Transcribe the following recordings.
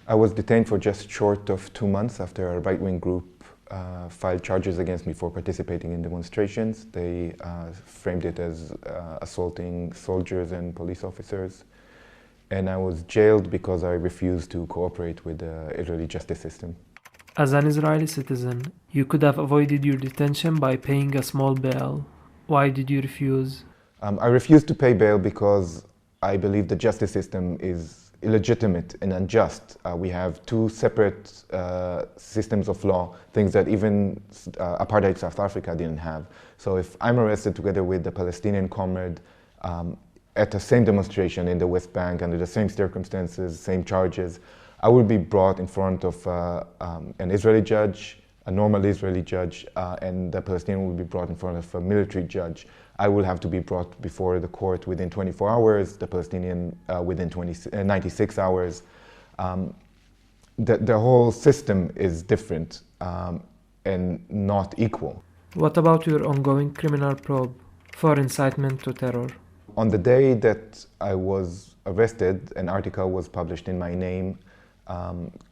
I was detained for just short of 2 months after a right-wing group filed charges against me for participating in demonstrations. They framed it as assaulting soldiers and police officers. And I was jailed because I refused to cooperate with the Israeli justice system. As an Israeli citizen, you could have avoided your detention by paying a small bail. Why did you refuse? I refused to pay bail because I believe the justice system is illegitimate and unjust. We have two separate systems of law, things that even apartheid South Africa didn't have. So if I'm arrested together with a Palestinian comrade at the same demonstration in the West Bank under the same circumstances, same charges, I will be brought in front of an Israeli judge, a normal Israeli judge, and the Palestinian will be brought in front of a military judge. I will have to be brought before the court within 24 hours, the Palestinian within 96 hours. The whole system is different and not equal. What about your ongoing criminal probe for incitement to terror? On the day that I was arrested, an article was published in my name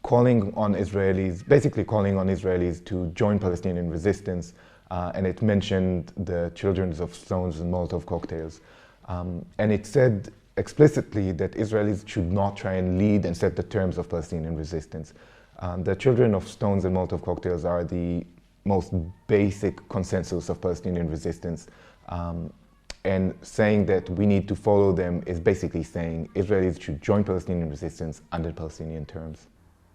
calling on Israelis, basically calling on Israelis to join Palestinian resistance, and it mentioned the children of stones and Molotov cocktails. And it said explicitly that Israelis should not try and lead and set the terms of Palestinian resistance. The children of stones and Molotov cocktails are the most basic consensus of Palestinian resistance. And saying that we need to follow them is basically saying Israelis should join Palestinian resistance under Palestinian terms.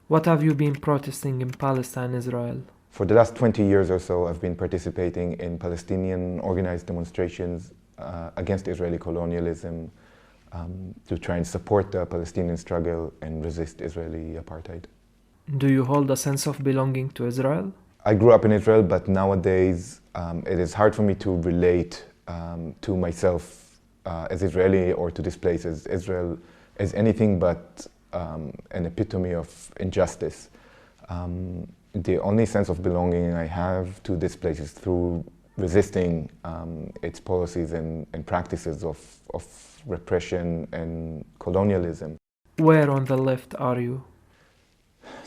What have you been protesting in Palestine, Israel? For the last 20 years or so, I've been participating in Palestinian organized demonstrations against Israeli colonialism to try and support the Palestinian struggle and resist Israeli apartheid. Do you hold a sense of belonging to Israel? I grew up in Israel, but nowadays it is hard for me to relate to myself as Israeli or to this place as Israel as anything but an epitome of injustice. The only sense of belonging I have to this place is through resisting its policies and practices of repression and colonialism. Where on the left are you?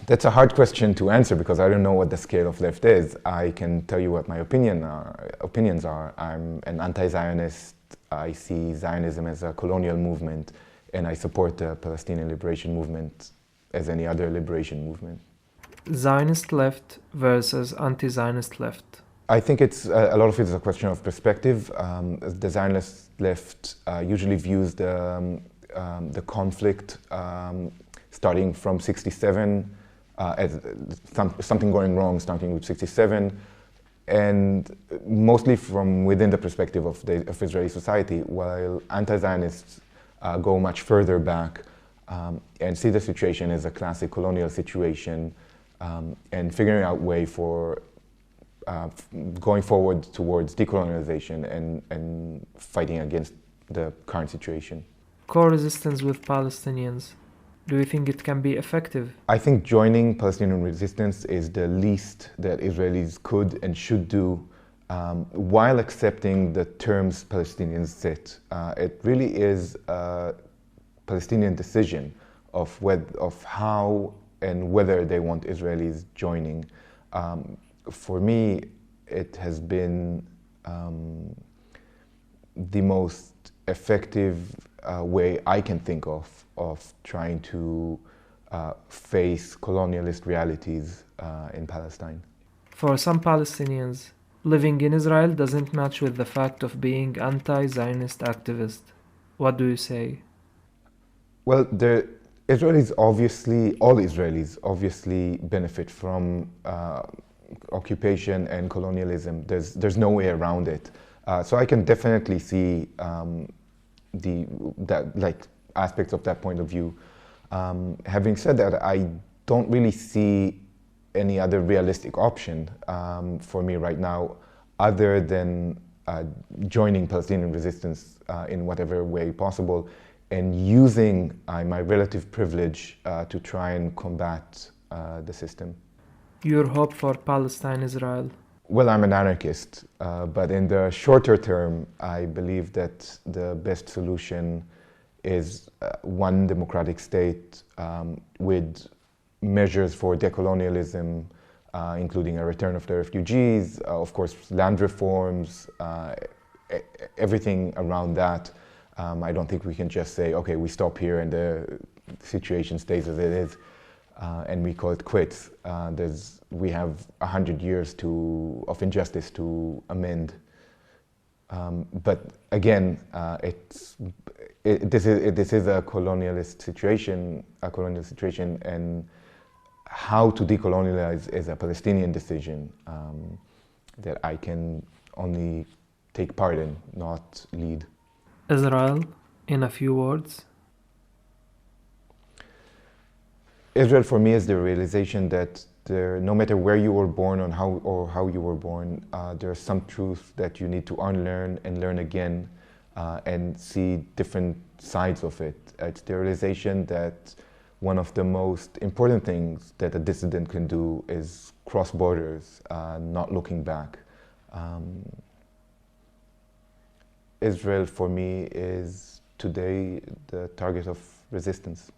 That's a hard question to answer because I don't know what the scale of left is. I can tell you what my opinions are. I'm an anti-Zionist. I see Zionism as a colonial movement, and I support the Palestinian liberation movement as any other liberation movement. Zionist left versus anti-Zionist left. I think it's a lot of it is a question of perspective. The Zionist left usually views the conflict starting from 67 as something going wrong starting with 67, and mostly from within the perspective of Israeli society, while anti-Zionists go much further back and see the situation as a classic colonial situation and figuring out way for going forward towards decolonization and fighting against the current situation. Co-resistance with Palestinians. Do you think it can be effective? I think joining Palestinian resistance is the least that Israelis could and should do while accepting the terms Palestinians set. It really is a Palestinian decision of how and whether they want Israelis joining. For me, it has been the most effective way I can think of trying to face colonialist realities in Palestine. For some Palestinians, living in Israel doesn't match with the fact of being anti-Zionist activist. What do you say? Well, all Israelis obviously benefit from occupation and colonialism. There's no way around it. So I can definitely see aspects of that point of view. Having said that, I don't really see any other realistic option for me right now other than joining Palestinian resistance in whatever way possible and using my relative privilege to try and combat the system. Your hope for Palestine, Israel? Well, I'm an anarchist, but in the shorter term, I believe that the best solution is one democratic state with measures for decolonialism, including a return of the refugees, of course, land reforms, everything around that. I don't think we can just say, okay, we stop here and the situation stays as it is, and we call it quits. We have 100 years of injustice to amend. But again, this is a colonial situation, and how to decolonialize is a Palestinian decision that I can only take part in, not lead. Israel, in a few words. Israel for me is the realization that no matter where you were born or how you were born, there are some truths that you need to unlearn and learn again, and see different sides of it. It's the realization that one of the most important things that a dissident can do is cross borders, not looking back. Israel for me is today the target of resistance.